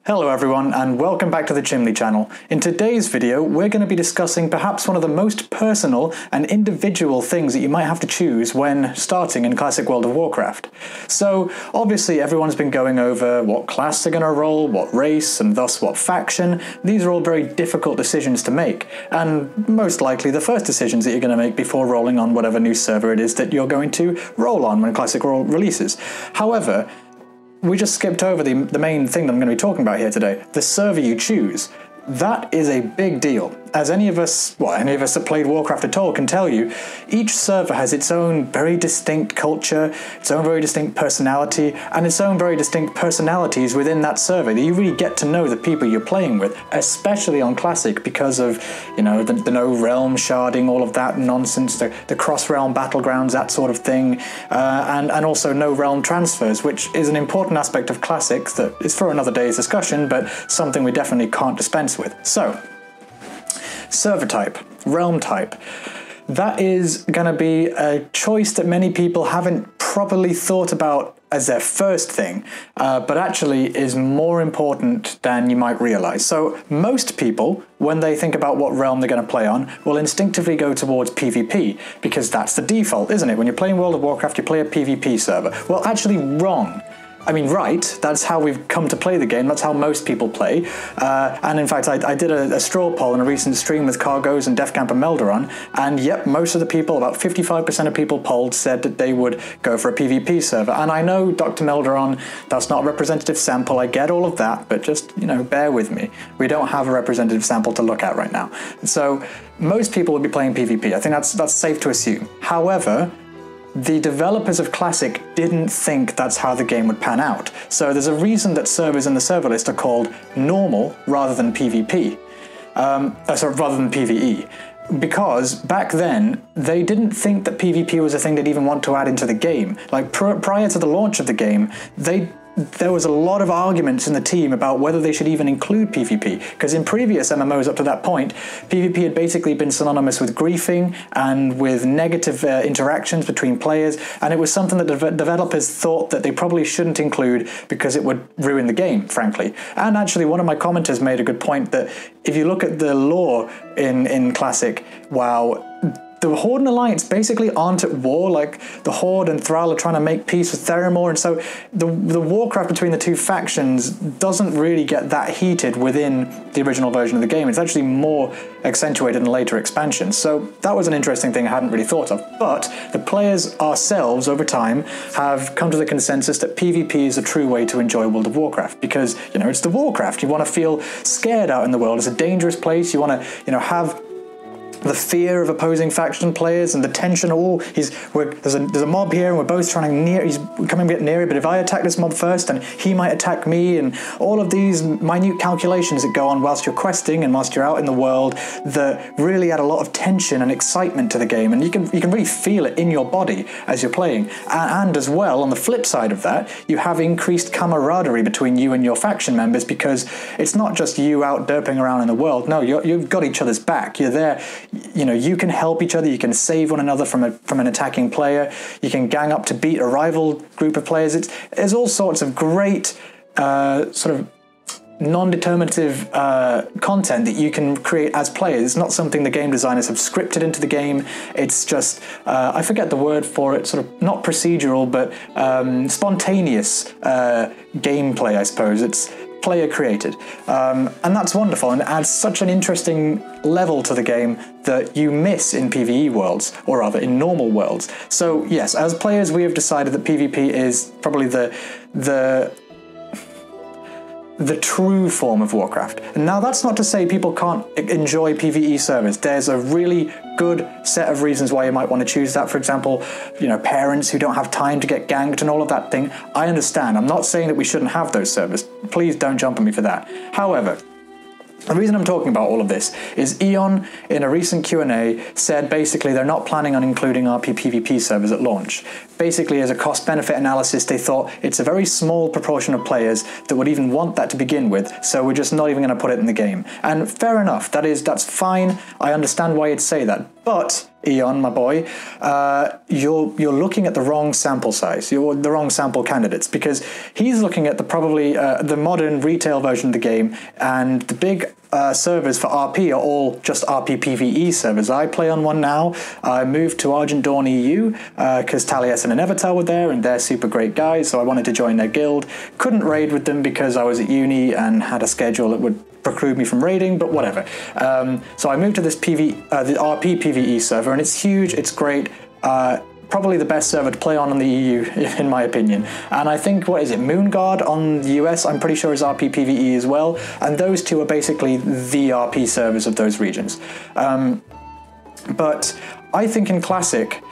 Hello everyone and welcome back to the Chimney channel. In today's video we're going to be discussing perhaps one of the most personal and individual things that you might have to choose when starting in classic World of Warcraft. So obviously everyone's been going over what class they're going to roll, what race, and thus what faction. These are all very difficult decisions to make, and most likely the first decisions that you're going to make before rolling on whatever new server it is that you're going to roll on when Classic releases. However, we just skipped over the main thing that I'm going to be talking about here today, the server you choose. That is a big deal. As any of us that played Warcraft at all can tell you, each server has its own very distinct culture, its own very distinct personality, and its own very distinct personalities within that server. You really get to know the people you're playing with, especially on Classic because of, the no realm sharding, all of that nonsense, the cross-realm battlegrounds, that sort of thing, and also no realm transfers, which is an important aspect of Classic that is for another day's discussion, but something we definitely can't dispense with. So, server type, realm type. That is going to be a choice that many people haven't properly thought about as their first thing, but actually is more important than you might realize. So most people, when they think about what realm they're going to play on, will instinctively go towards PvP, because that's the default, isn't it? When you're playing World of Warcraft, you play a PvP server. Well, actually wrong. I mean, right, that's how we've come to play the game, that's how most people play, and in fact I did a straw poll in a recent stream with Cargos and Defcamp and Melderon, and yep, most of the people, about 55% of people polled, said that they would go for a PvP server. And I know, Dr. Melderon, that's not a representative sample, I get all of that, but just, bear with me. We don't have a representative sample to look at right now. So most people will be playing PvP, I think that's safe to assume. However, the developers of Classic didn't think that's how the game would pan out. So there's a reason that servers in the server list are called normal rather than PvP. Rather than PvE. Because back then, they didn't think that PvP was a thing they'd even want to add into the game. Like, prior to the launch of the game, there was a lot of arguments in the team about whether they should even include PvP, because in previous MMOs up to that point, PvP had basically been synonymous with griefing and with negative interactions between players, and it was something that developers thought that they probably shouldn't include because it would ruin the game, frankly. And actually, one of my commenters made a good point that if you look at the lore in Classic WoW, the Horde and Alliance basically aren't at war. Like, the Horde and Thrall are trying to make peace with Theramore, and so the Warcraft between the two factions doesn't really get that heated within the original version of the game. It's actually more accentuated in later expansions. So that was an interesting thing I hadn't really thought of. But the players ourselves, over time, have come to the consensus that PvP is a true way to enjoy World of Warcraft, because, it's the Warcraft. You want to feel scared out in the world. It's a dangerous place. You want to, have the fear of opposing faction players and the tension. There's a mob here and we're both trying to he's coming a bit nearer, but if I attack this mob first and he might attack me, and all of these minute calculations that go on whilst you're questing and whilst you're out in the world that really add a lot of tension and excitement to the game, and you can really feel it in your body as you're playing. And as well, on the flip side of that, you have increased camaraderie between you and your faction members, because it's not just you out derping around in the world. No, you've got each other's back. You're there. You can help each other, you can save one another from an attacking player, you can gang up to beat a rival group of players. There's all sorts of great sort of non-determinative content that you can create as players. It's not something the game designers have scripted into the game. It's just, I forget the word for it, sort of not procedural, but spontaneous gameplay, I suppose. It's player created, and that's wonderful and adds such an interesting level to the game that you miss in PvE worlds, or rather in normal worlds. So yes, as players we have decided that PvP is probably the true form of Warcraft. And now that's not to say people can't enjoy PvE servers. There's a really good set of reasons why you might want to choose that. For example, parents who don't have time to get ganked and all of that thing. I understand. I'm not saying that we shouldn't have those servers. Please don't jump on me for that. However, the reason I'm talking about all of this is Eon, in a recent Q&A, said basically they're not planning on including RPPvP servers at launch. Basically, as a cost-benefit analysis, they thought it's a very small proportion of players that would even want that to begin with, so we're just not even going to put it in the game. And fair enough, that's fine, I understand why you'd say that. But Eon, my boy, you're looking at the wrong sample size. You're the wrong sample candidates, because he's looking at the modern retail version of the game, and the big servers for RP are all just RPPvE servers. I play on one now. I moved to Argent Dawn EU because Taliesin and Evertal were there, and they're super great guys, so I wanted to join their guild. Couldn't raid with them because I was at uni and had a schedule that would preclude me from raiding, but whatever. So I moved to this the RPPvE server, and it's huge, it's great. Probably the best server to play on the EU, in my opinion. And I think, what is it, Moonguard on the US, I'm pretty sure is RPPvE as well. And those two are basically the RP servers of those regions. But I think in Classic,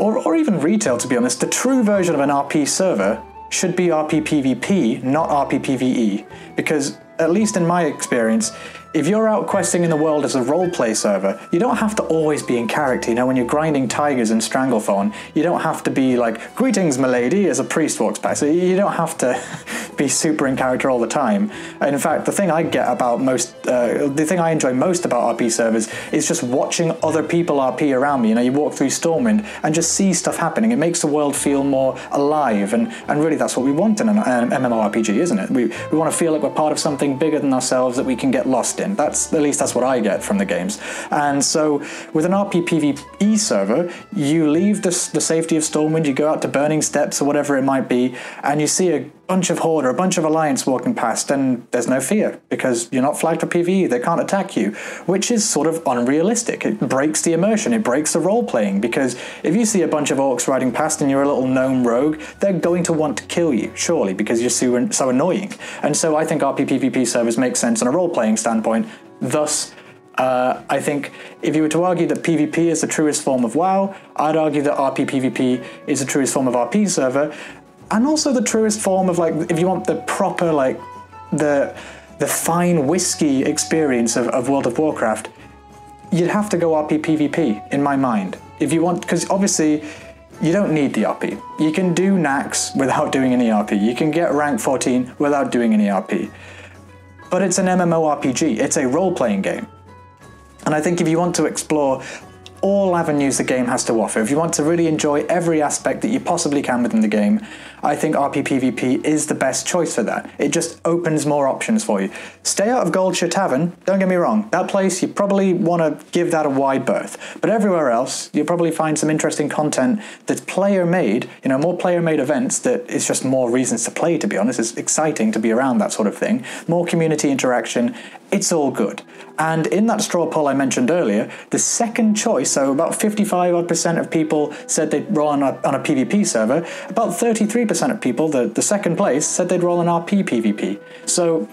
or even Retail to be honest, the true version of an RP server should be RPPvP, not RPPvE. Because, at least in my experience, if you're out questing in the world as a roleplay server, you don't have to always be in character. You know, when you're grinding tigers in Stranglethorn, you don't have to be like, "Greetings, milady," as a priest walks by. So you don't have to be super in character all the time. And in fact, the thing I enjoy most about RP servers is just watching other people RP around me. You know, you walk through Stormwind and just see stuff happening. It makes the world feel more alive, and really that's what we want in an MMORPG, isn't it? We want to feel like we're part of something bigger than ourselves that we can get lost in. At least that's what I get from the games. And so with an RPPvE server, you leave the safety of Stormwind, you go out to Burning Steps or whatever it might be, and you see a bunch of Horde or a bunch of Alliance walking past, and there's no fear because you're not flagged for PvE, they can't attack you, which is sort of unrealistic. It breaks the immersion, it breaks the role-playing, because if you see a bunch of orcs riding past and you're a little gnome rogue, they're going to want to kill you, surely, because you're so annoying. And so I think RPPvP servers make sense on a role-playing standpoint. Thus, I think if you were to argue that PvP is the truest form of WoW, I'd argue that RPPvP is the truest form of RP server, and also the truest form of, like, if you want the proper, like, the fine whiskey experience of World of Warcraft, you'd have to go RPPvP, in my mind. If you want, because obviously you don't need the RP. You can do Nax without doing any RP. You can get rank 14 without doing any RP. But it's an MMORPG, it's a role-playing game. And I think if you want to explore all avenues the game has to offer, if you want to really enjoy every aspect that you possibly can within the game, I think RPPvP is the best choice for that. It just opens more options for you. Stay out of Goldshire Tavern, don't get me wrong, that place you probably want to give that a wide berth, but everywhere else you'll probably find some interesting content that's player-made, you know, more player-made events that it's just more reasons to play, to be honest. It's exciting to be around that sort of thing, more community interaction, it's all good. And in that straw poll I mentioned earlier, the second choice, so about 55% of people said they'd roll on a PvP server, about 33% of people, the second place, said they'd roll an RPPvP. So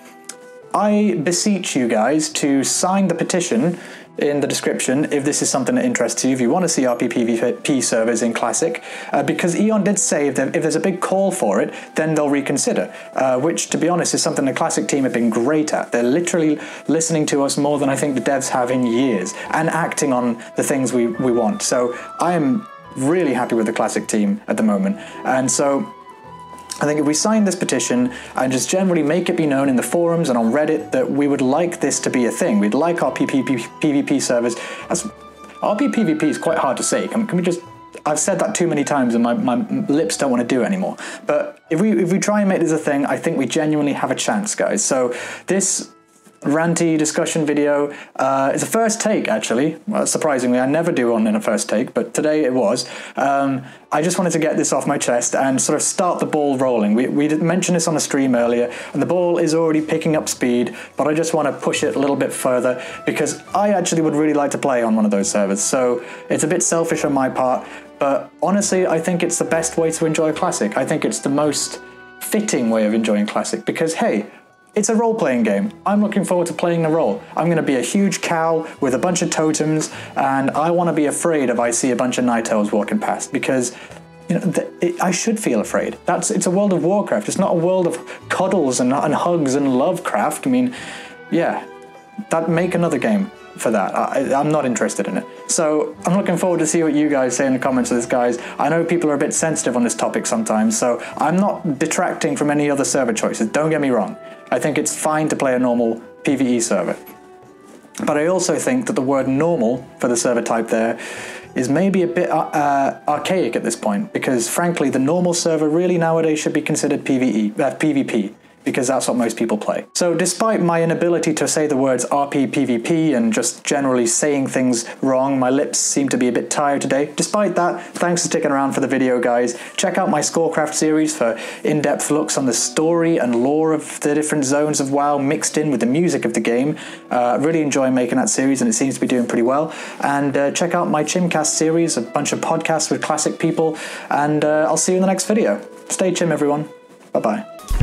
I beseech you guys to sign the petition in the description if this is something that interests you, if you want to see RPPvP servers in Classic, because Eon did say that if there's a big call for it, then they'll reconsider, which, to be honest, is something the Classic team have been great at. They're literally listening to us more than I think the devs have in years, and acting on the things we want. So I am really happy with the Classic team at the moment, and so I think if we sign this petition and just generally make it be known in the forums and on Reddit that we would like this to be a thing, we'd like our PvP servers. RPPvP is quite hard to say. Can we just? I've said that too many times and my lips don't want to do it anymore. But if we try and make this a thing, I think we genuinely have a chance, guys. So this ranty discussion video is a first take, actually. Well, surprisingly, I never do one in a first take, but today it was. I just wanted to get this off my chest and sort of start the ball rolling. We did mention this on the stream earlier, and the ball is already picking up speed, but I just want to push it a little bit further because I actually would really like to play on one of those servers. So it's a bit selfish on my part, but honestly, I think it's the best way to enjoy Classic. I think it's the most fitting way of enjoying Classic because, hey, it's a role-playing game. I'm looking forward to playing the role. I'm going to be a huge cow with a bunch of totems, and I want to be afraid if I see a bunch of night elves walking past because, you know, I should feel afraid. It's a World of Warcraft. It's not a world of cuddles and hugs and lovecraft. I mean, yeah, make another game for that. I'm not interested in it. So I'm looking forward to see what you guys say in the comments of this, guys. I know people are a bit sensitive on this topic sometimes, so I'm not detracting from any other server choices. Don't get me wrong. I think it's fine to play a normal PvE server. But I also think that the word normal for the server type there is maybe a bit archaic at this point, because frankly the normal server really nowadays should be considered PvP, because that's what most people play. So despite my inability to say the words RPPvP and just generally saying things wrong, my lips seem to be a bit tired today. Despite that, thanks for sticking around for the video, guys. Check out my Scorecraft series for in-depth looks on the story and lore of the different zones of WoW mixed in with the music of the game. Really enjoy making that series, and it seems to be doing pretty well. And check out my Chimcast series, a bunch of podcasts with classic people, and I'll see you in the next video. Stay chim, everyone. Bye-bye.